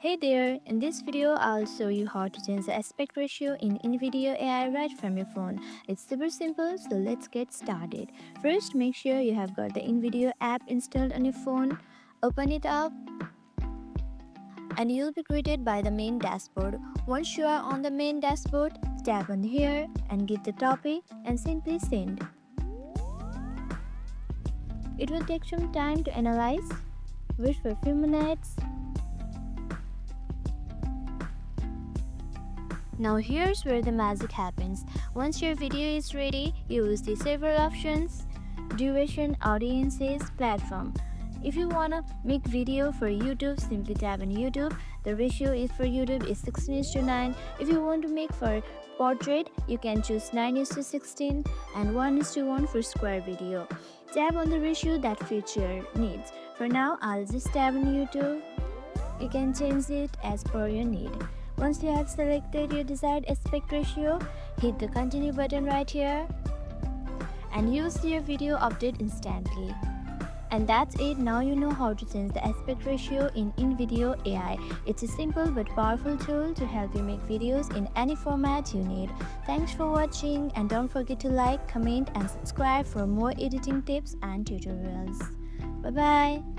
Hey there, in this video I'll show you how to change the aspect ratio in Invideo AI right from your phone. It's super simple, so let's get started. First, make sure you have got the Invideo app installed on your phone. Open it up and you'll be greeted by the main dashboard. Once you are on the main dashboard, tap on here and get the topic and simply send. It will take some time to analyze. Wait for a few minutes. Now here's where the magic happens. Once your video is ready, use the several options: duration, audiences, platform. If you wanna make video for YouTube, simply tap on YouTube. The ratio is for YouTube is 16:9. If you want to make for portrait, you can choose 9:16 and 1:1 for square video. Tap on the ratio that fits your needs. For now, I'll just tap on YouTube. You can change it as per your need. Once you have selected your desired aspect ratio, hit the continue button right here and you'll see your video update instantly. And that's it. Now you know how to change the aspect ratio in Invideo AI. It's a simple but powerful tool to help you make videos in any format you need. Thanks for watching and don't forget to like, comment and subscribe for more editing tips and tutorials. Bye bye.